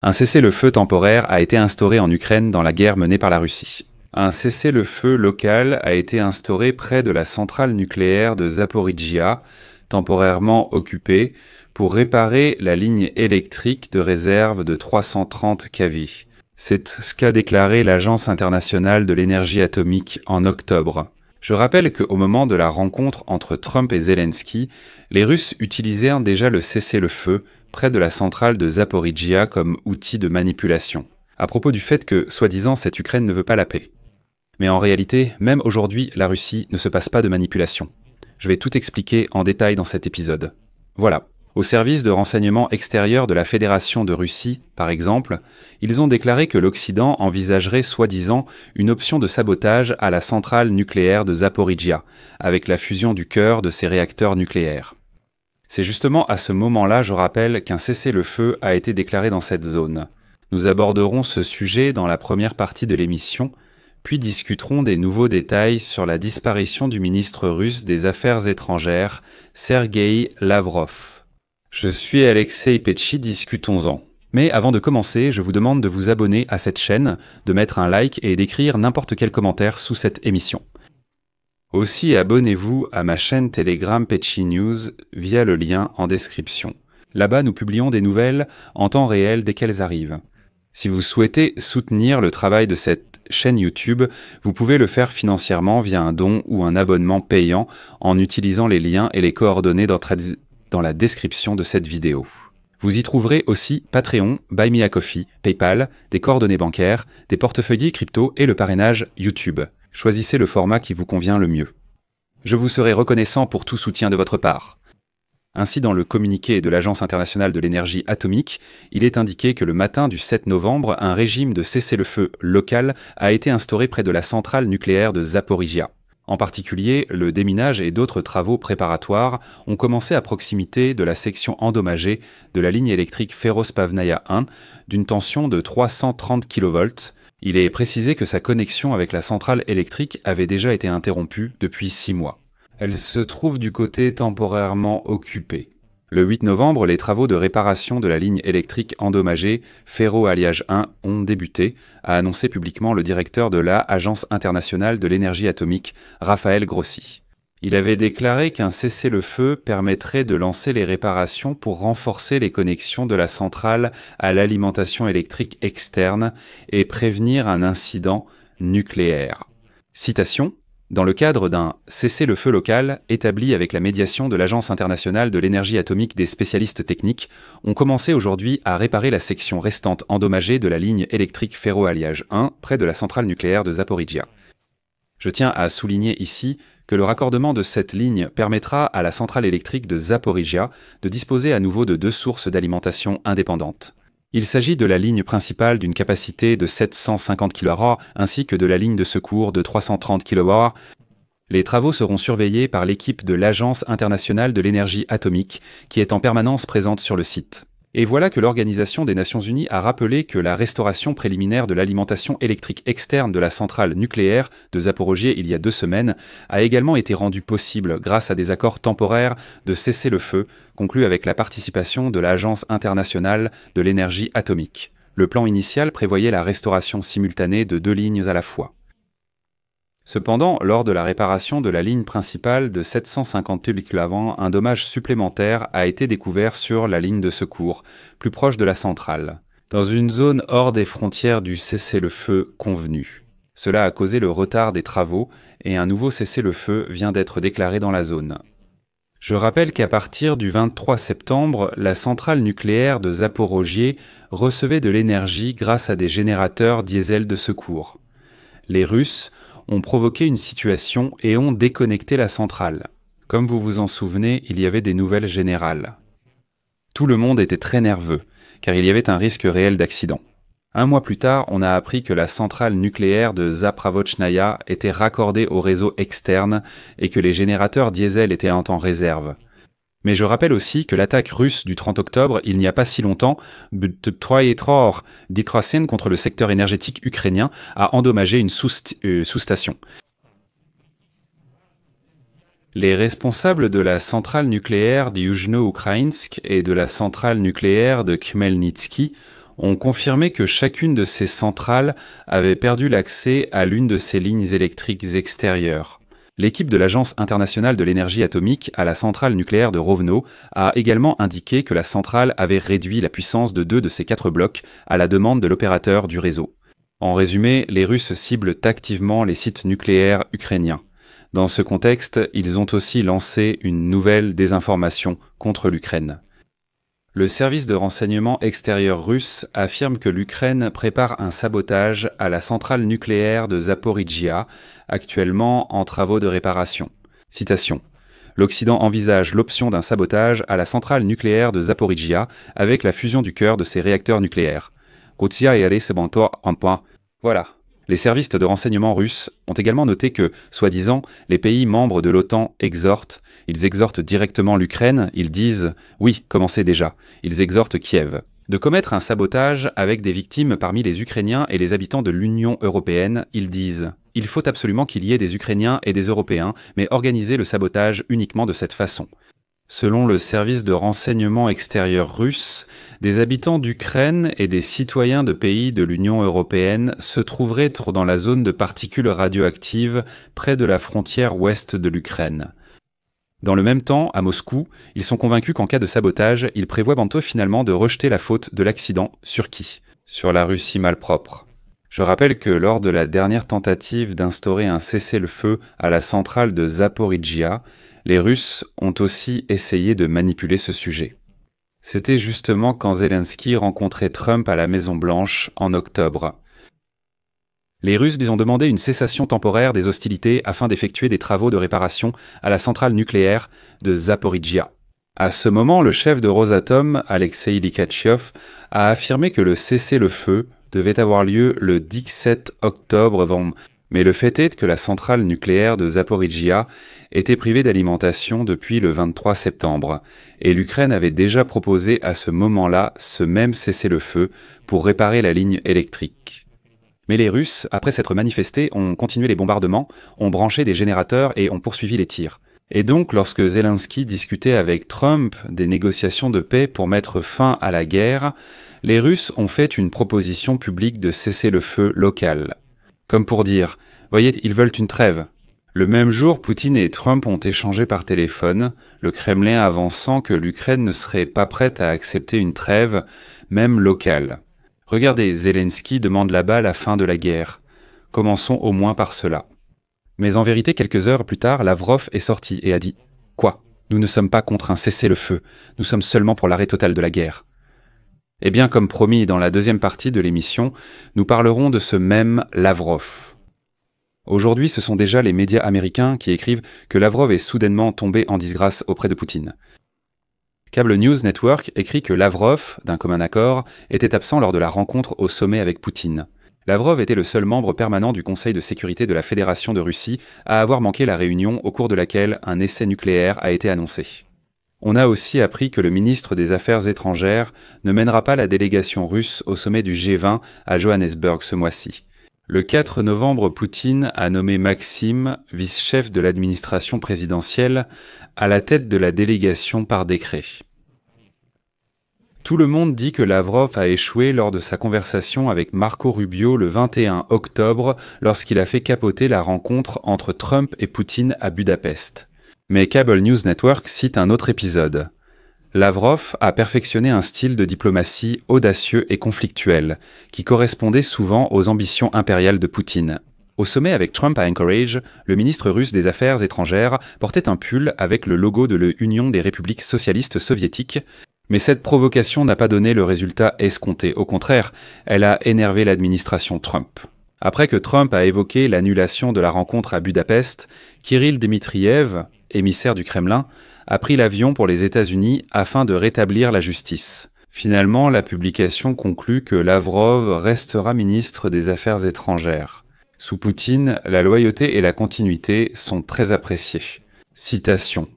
Un cessez-le-feu temporaire a été instauré en Ukraine dans la guerre menée par la Russie. Un cessez-le-feu local a été instauré près de la centrale nucléaire de Zaporijia, temporairement occupée, pour réparer la ligne électrique de réserve de 330 kV. C'est ce qu'a déclaré l'Agence internationale de l'énergie atomique en octobre. Je rappelle qu'au moment de la rencontre entre Trump et Zelensky, les Russes utilisèrent déjà le cessez-le-feu près de la centrale de Zaporijia comme outil de manipulation, à propos du fait que, soi-disant, cette Ukraine ne veut pas la paix. Mais en réalité, même aujourd'hui, la Russie ne se passe pas de manipulation. Je vais tout expliquer en détail dans cet épisode. Voilà. Au service de renseignement extérieur de la Fédération de Russie, par exemple, ils ont déclaré que l'Occident envisagerait soi-disant une option de sabotage à la centrale nucléaire de Zaporijia, avec la fusion du cœur de ses réacteurs nucléaires. C'est justement à ce moment-là, je rappelle, qu'un cessez-le-feu a été déclaré dans cette zone. Nous aborderons ce sujet dans la première partie de l'émission, puis discuterons des nouveaux détails sur la disparition du ministre russe des Affaires étrangères, Sergueï Lavrov. Je suis Alexei Petchi, discutons-en. Mais avant de commencer, je vous demande de vous abonner à cette chaîne, de mettre un like et d'écrire n'importe quel commentaire sous cette émission. Aussi, abonnez-vous à ma chaîne Telegram Petchi News via le lien en description. Là-bas, nous publions des nouvelles en temps réel dès qu'elles arrivent. Si vous souhaitez soutenir le travail de cette chaîne YouTube, vous pouvez le faire financièrement via un don ou un abonnement payant en utilisant les liens et les coordonnées dans la description de cette vidéo. Vous y trouverez aussi Patreon, Buy Me a Coffee, PayPal, des coordonnées bancaires, des portefeuilles crypto et le parrainage YouTube. Choisissez le format qui vous convient le mieux. Je vous serai reconnaissant pour tout soutien de votre part. Ainsi, dans le communiqué de l'Agence internationale de l'énergie atomique, il est indiqué que le matin du 7 novembre, un régime de cessez-le-feu local a été instauré près de la centrale nucléaire de Zaporijia. En particulier, le déminage et d'autres travaux préparatoires ont commencé à proximité de la section endommagée de la ligne électrique Ferospavnaya 1 d'une tension de 330 kV. Il est précisé que sa connexion avec la centrale électrique avait déjà été interrompue depuis 6 mois. Elle se trouve du côté temporairement occupé. Le 8 novembre, les travaux de réparation de la ligne électrique endommagée Ferro-Alliage 1 ont débuté, a annoncé publiquement le directeur de l'Agence internationale de l'énergie atomique, Raphaël Grossi. Il avait déclaré qu'un cessez-le-feu permettrait de lancer les réparations pour renforcer les connexions de la centrale à l'alimentation électrique externe et prévenir un incident nucléaire. Citation: dans le cadre d'un cessez-le-feu local établi avec la médiation de l'Agence internationale de l'énergie atomique des spécialistes techniques, on commençait aujourd'hui à réparer la section restante endommagée de la ligne électrique Ferro-Alliage 1 près de la centrale nucléaire de Zaporijia. Je tiens à souligner ici que le raccordement de cette ligne permettra à la centrale électrique de Zaporijia de disposer à nouveau de 2 sources d'alimentation indépendantes. Il s'agit de la ligne principale d'une capacité de 750 kWh ainsi que de la ligne de secours de 330 kWh. Les travaux seront surveillés par l'équipe de l'Agence internationale de l'énergie atomique qui est en permanence présente sur le site. Et voilà que l'Organisation des Nations Unies a rappelé que la restauration préliminaire de l'alimentation électrique externe de la centrale nucléaire de Zaporijia il y a 2 semaines a également été rendue possible grâce à des accords temporaires de cessez-le-feu conclus avec la participation de l'Agence internationale de l'énergie atomique. Le plan initial prévoyait la restauration simultanée de 2 lignes à la fois. Cependant, lors de la réparation de la ligne principale de 750 kV, un dommage supplémentaire a été découvert sur la ligne de secours, plus proche de la centrale, dans une zone hors des frontières du cessez-le-feu convenu. Cela a causé le retard des travaux et un nouveau cessez-le-feu vient d'être déclaré dans la zone. Je rappelle qu'à partir du 23 septembre, la centrale nucléaire de Zaporijia recevait de l'énergie grâce à des générateurs diesel de secours. Les Russes ont provoqué une situation et ont déconnecté la centrale. Comme vous vous en souvenez, il y avait des nouvelles générales. Tout le monde était très nerveux, car il y avait un risque réel d'accident. 1 mois plus tard, on a appris que la centrale nucléaire de Zaporijia était raccordée au réseau externe et que les générateurs diesel étaient en temps réserve. Mais je rappelle aussi que l'attaque russe du 30 octobre, il n'y a pas si longtemps, contre le secteur énergétique ukrainien, a endommagé une sous-station. Les responsables de la centrale nucléaire de Yuzhno-Ukrainsk et de la centrale nucléaire de Khmelnytsky ont confirmé que chacune de ces centrales avait perdu l'accès à l'une de ces lignes électriques extérieures. L'équipe de l'Agence internationale de l'énergie atomique à la centrale nucléaire de Rovno a également indiqué que la centrale avait réduit la puissance de 2 de ses 4 blocs à la demande de l'opérateur du réseau. En résumé, les Russes ciblent activement les sites nucléaires ukrainiens. Dans ce contexte, ils ont aussi lancé une nouvelle désinformation contre l'Ukraine. Le service de renseignement extérieur russe affirme que l'Ukraine prépare un sabotage à la centrale nucléaire de Zaporijia, actuellement en travaux de réparation. Citation. L'Occident envisage l'option d'un sabotage à la centrale nucléaire de Zaporijia avec la fusion du cœur de ses réacteurs nucléaires. Voilà. Les services de renseignement russes ont également noté que, soi-disant, les pays membres de l'OTAN exhortent directement l'Ukraine, ils disent « oui, commencez déjà », ils exhortent Kiev de commettre un sabotage avec des victimes parmi les Ukrainiens et les habitants de l'Union européenne, ils disent « il faut absolument qu'il y ait des Ukrainiens et des Européens, mais organiser le sabotage uniquement de cette façon ». Selon le service de renseignement extérieur russe, des habitants d'Ukraine et des citoyens de pays de l'Union européenne se trouveraient dans la zone de particules radioactives près de la frontière ouest de l'Ukraine. Dans le même temps, à Moscou, ils sont convaincus qu'en cas de sabotage, ils prévoient bientôt finalement de rejeter la faute de l'accident sur qui ? Sur la Russie malpropre. Je rappelle que lors de la dernière tentative d'instaurer un cessez-le-feu à la centrale de Zaporijia, les Russes ont aussi essayé de manipuler ce sujet. C'était justement quand Zelensky rencontrait Trump à la Maison-Blanche en octobre. Les Russes lui ont demandé une cessation temporaire des hostilités afin d'effectuer des travaux de réparation à la centrale nucléaire de Zaporijia. À ce moment, le chef de Rosatom, Alexei Likhatchev, a affirmé que le cessez-le-feu devait avoir lieu le 17 octobre. Mais le fait est que la centrale nucléaire de Zaporijia était privée d'alimentation depuis le 23 septembre, et l'Ukraine avait déjà proposé à ce moment-là ce même cessez-le-feu pour réparer la ligne électrique. Mais les Russes, après s'être manifestés, ont continué les bombardements, ont branché des générateurs et ont poursuivi les tirs. Et donc, lorsque Zelensky discutait avec Trump des négociations de paix pour mettre fin à la guerre, les Russes ont fait une proposition publique de cessez-le-feu local. Comme pour dire, voyez, ils veulent une trêve. Le même jour, Poutine et Trump ont échangé par téléphone, le Kremlin avançant que l'Ukraine ne serait pas prête à accepter une trêve, même locale. Regardez, Zelensky demande là-bas la fin de la guerre. Commençons au moins par cela. Mais en vérité, quelques heures plus tard, Lavrov est sorti et a dit « Quoi ? Nous ne sommes pas contre un cessez-le-feu, nous sommes seulement pour l'arrêt total de la guerre. » Eh bien, comme promis dans la deuxième partie de l'émission, nous parlerons de ce même Lavrov. Aujourd'hui, ce sont déjà les médias américains qui écrivent que Lavrov est soudainement tombé en disgrâce auprès de Poutine. Cable News Network écrit que Lavrov, d'un commun accord, était absent lors de la rencontre au sommet avec Poutine. Lavrov était le seul membre permanent du Conseil de sécurité de la Fédération de Russie à avoir manqué la réunion au cours de laquelle un essai nucléaire a été annoncé. On a aussi appris que le ministre des Affaires étrangères ne mènera pas la délégation russe au sommet du G20 à Johannesburg ce mois-ci. Le 4 novembre, Poutine a nommé Maxime, vice-chef de l'administration présidentielle, à la tête de la délégation par décret. Tout le monde dit que Lavrov a échoué lors de sa conversation avec Marco Rubio le 21 octobre lorsqu'il a fait capoter la rencontre entre Trump et Poutine à Budapest. Mais Cable News Network cite un autre épisode. Lavrov a perfectionné un style de diplomatie audacieux et conflictuel, qui correspondait souvent aux ambitions impériales de Poutine. Au sommet avec Trump à Anchorage, le ministre russe des Affaires étrangères portait un pull avec le logo de l'Union des républiques socialistes soviétiques, mais cette provocation n'a pas donné le résultat escompté. Au contraire, elle a énervé l'administration Trump. Après que Trump a évoqué l'annulation de la rencontre à Budapest, Kirill Dmitriev, émissaire du Kremlin, a pris l'avion pour les États-Unis afin de rétablir la justice. Finalement, la publication conclut que Lavrov restera ministre des Affaires étrangères. Sous Poutine, la loyauté et la continuité sont très appréciées. Citation.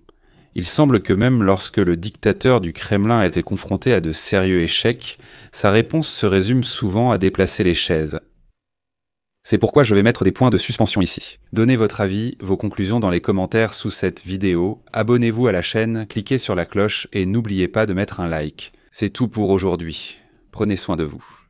Il semble que même lorsque le dictateur du Kremlin était confronté à de sérieux échecs, sa réponse se résume souvent à déplacer les chaises. C'est pourquoi je vais mettre des points de suspension ici. Donnez votre avis, vos conclusions dans les commentaires sous cette vidéo, abonnez-vous à la chaîne, cliquez sur la cloche et n'oubliez pas de mettre un like. C'est tout pour aujourd'hui. Prenez soin de vous.